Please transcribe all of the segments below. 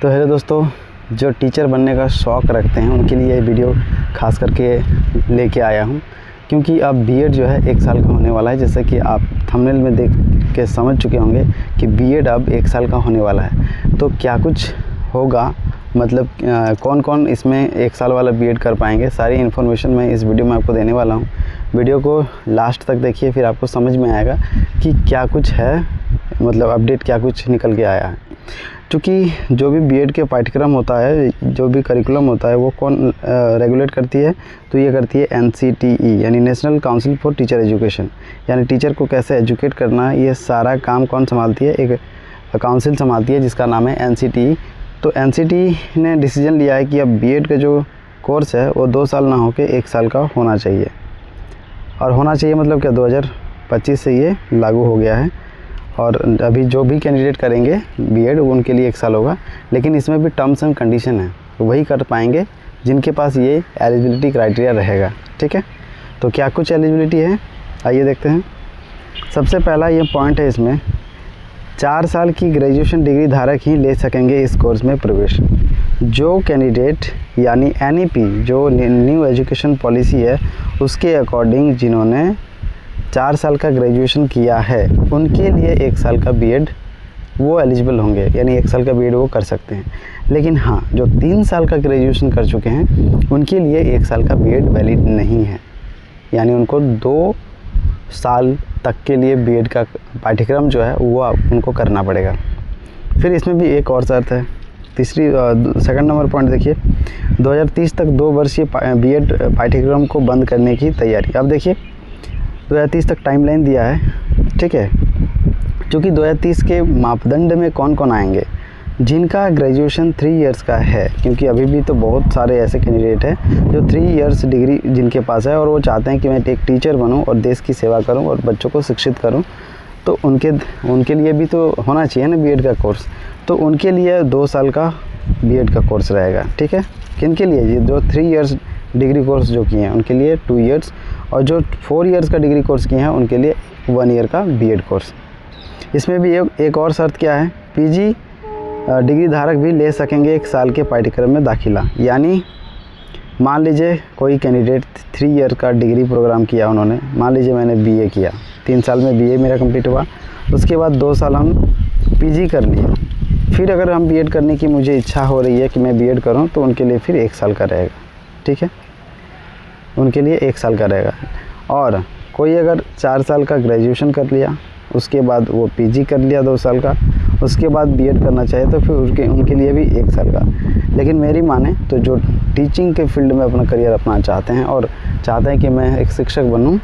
तो हेलो दोस्तों, जो टीचर बनने का शौक़ रखते हैं उनके लिए ये वीडियो खास करके लेके आया हूँ, क्योंकि अब बीएड जो है 1 साल का होने वाला है। जैसे कि आप थंबनेल में देख के समझ चुके होंगे कि बीएड अब 1 साल का होने वाला है। तो क्या कुछ होगा, मतलब कौन कौन इसमें 1 साल वाला बीएड कर पाएंगे, सारी इन्फॉर्मेशन मैं इस वीडियो में आपको देने वाला हूँ। वीडियो को लास्ट तक देखिए, फिर आपको समझ में आएगा कि क्या कुछ है, मतलब अपडेट क्या कुछ निकल के आया है। क्योंकि जो भी बीएड के पाठ्यक्रम होता है, जो भी करिकुलम होता है, वो कौन रेगुलेट करती है, तो ये करती है NCTE यानी national council for teacher education. यानी टीचर को कैसे एजुकेट करना है, ये सारा काम कौन संभालती है, एक काउंसिल संभालती है जिसका नाम है NCTE। तो NCTE ने डिसीजन लिया है कि अब बीएड का जो कोर्स है वो 2 साल ना होकर 1 साल का होना चाहिए। और होना चाहिए मतलब क्या, 2025 से ये लागू हो गया है। और अभी जो भी कैंडिडेट करेंगे बीएड उनके लिए 1 साल होगा, लेकिन इसमें भी टर्म्स एंड कंडीशन है, तो वही कर पाएंगे जिनके पास ये एलिजिबिलिटी क्राइटेरिया रहेगा। ठीक है, तो क्या कुछ एलिजिबिलिटी है, आइए देखते हैं। सबसे पहला ये पॉइंट है, इसमें 4 साल की ग्रेजुएशन डिग्री धारक ही ले सकेंगे इस कोर्स में प्रवेश। जो कैंडिडेट यानी NEP जो न्यू एजुकेशन पॉलिसी है उसके अकॉर्डिंग जिन्होंने 4 साल का ग्रेजुएशन किया है, उनके लिए 1 साल का बीएड वो एलिजिबल होंगे, यानी 1 साल का बीएड वो कर सकते हैं। लेकिन हाँ, जो 3 साल का ग्रेजुएशन कर चुके हैं उनके लिए 1 साल का बीएड वैलिड नहीं है, यानी उनको 2 साल तक के लिए बीएड का पाठ्यक्रम जो है वो उनको करना पड़ेगा। फिर इसमें भी एक और शर्त है, सेकंड नंबर पॉइंट देखिए, 2030 तक 2 वर्षीय बीएड पाठ्यक्रम को बंद करने की तैयारी। अब देखिए 2030 तक टाइमलाइन दिया है, ठीक है, क्योंकि 2030 के मापदंड में कौन कौन आएंगे, जिनका ग्रेजुएशन 3 इयर्स का है, क्योंकि अभी भी तो बहुत सारे ऐसे कैंडिडेट हैं जो 3 इयर्स डिग्री जिनके पास है और वो चाहते हैं कि मैं एक टीचर बनूं और देश की सेवा करूं और बच्चों को शिक्षित करूं, तो उनके लिए भी तो होना चाहिए ना बीएड का कोर्स। तो उनके लिए 2 साल का बीएड का कोर्स रहेगा। ठीक है, किनके लिए, ये जो 3 इयर्स डिग्री कोर्स जो किए हैं उनके लिए 2 इयर्स, और जो 4 इयर्स का डिग्री कोर्स किए हैं उनके लिए 1 ईयर का बीएड कोर्स। इसमें भी एक और शर्त क्या है, पीजी डिग्री धारक भी ले सकेंगे 1 साल के पाठ्यक्रम में दाखिला। यानी मान लीजिए कोई कैंडिडेट 3 ईयर का डिग्री प्रोग्राम किया उन्होंने, मान लीजिए मैंने बीए किया, 3 साल में बीए मेरा कंप्लीट हुआ, उसके बाद 2 साल हम पीजी कर लिए, फिर अगर हम बीएड करने की मुझे इच्छा हो रही है कि मैं बीएड करूं, तो उनके लिए फिर 1 साल का रहेगा। ठीक है, उनके लिए 1 साल का रहेगा। और कोई अगर 4 साल का ग्रेजुएशन कर लिया, उसके बाद वो पीजी कर लिया 2 साल का, उसके बाद बीएड करना चाहे तो फिर उनके लिए भी 1 साल का। लेकिन मेरी माने तो जो टीचिंग के फील्ड में अपना करियर अपनाना चाहते हैं और चाहते हैं कि मैं एक शिक्षक बनूं,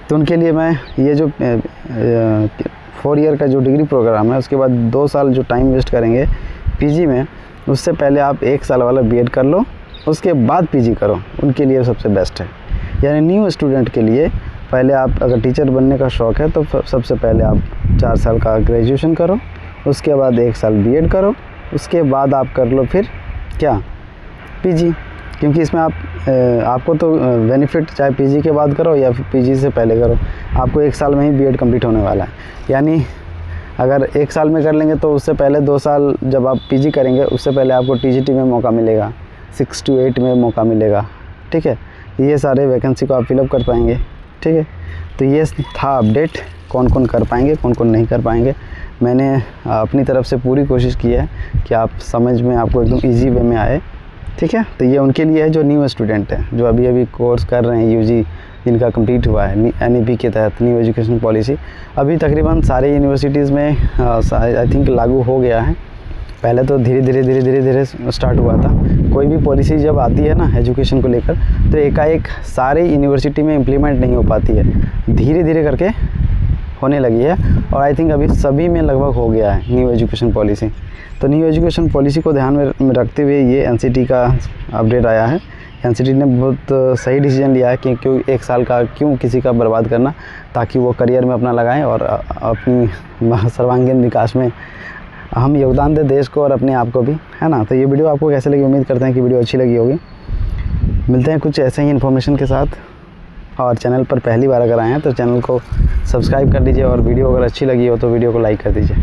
तो उनके लिए मैं ये जो 4 ईयर का जो डिग्री प्रोग्राम है, उसके बाद 2 साल जो टाइम वेस्ट करेंगे पीजी में, उससे पहले आप 1 साल वाला बीएड कर लो, उसके बाद पीजी करो, उनके लिए सबसे बेस्ट है। यानी न्यू स्टूडेंट के लिए पहले आप अगर टीचर बनने का शौक़ है तो सबसे पहले आप 4 साल का ग्रेजुएशन करो, उसके बाद 1 साल बीएड करो, उसके बाद आप कर लो फिर क्या, पीजी। क्योंकि इसमें आपको तो बेनिफिट चाहे पीजी के बाद करो या फिर पीजी से पहले करो, आपको 1 साल में ही बीएड कंप्लीट होने वाला है। यानी अगर 1 साल में कर लेंगे तो उससे पहले 2 साल जब आप पीजी करेंगे उससे पहले आपको टीजीटी में मौका मिलेगा, 6 to 8 में मौका मिलेगा। ठीक है, ये सारे वैकेंसी को आप फिलअप कर पाएंगे। ठीक है, तो ये था अपडेट, कौन कौन कर पाएंगे कौन कौन नहीं कर पाएंगे। मैंने अपनी तरफ से पूरी कोशिश की है कि आप समझ में आपको एकदम इजी वे में आए। ठीक है, तो ये उनके लिए है जो न्यू स्टूडेंट हैं, जो अभी अभी कोर्स कर रहे हैं, यूजी जिनका कंप्लीट हुआ है NEP के तहत न्यू एजुकेशन पॉलिसी। अभी तकरीबन सारे यूनिवर्सिटीज़ में आई थिंक लागू हो गया है। पहले तो धीरे धीरे स्टार्ट हुआ था। कोई भी पॉलिसी जब आती है ना एजुकेशन को लेकर, तो एकाएक सारे यूनिवर्सिटी में इम्प्लीमेंट नहीं हो पाती है, धीरे धीरे करके होने लगी है। और आई थिंक अभी सभी में लगभग हो गया है न्यू एजुकेशन पॉलिसी। तो न्यू एजुकेशन पॉलिसी को ध्यान में रखते हुए ये NCTE का अपडेट आया है। NCTE ने बहुत सही डिसीजन लिया है कि क्यों 1 साल का क्यों किसी का बर्बाद करना, ताकि वो करियर में अपना लगाएं और अपनी सर्वांगीण विकास में हम योगदान दें देश को और अपने आप को भी, है ना। तो ये वीडियो आपको कैसे लगी, उम्मीद करते हैं कि वीडियो अच्छी लगी होगी। मिलते हैं कुछ ऐसे ही इन्फॉर्मेशन के साथ, और चैनल पर पहली बार अगर आए हैं तो चैनल को सब्सक्राइब कर लीजिए, और वीडियो अगर अच्छी लगी हो तो वीडियो को लाइक कर दीजिए।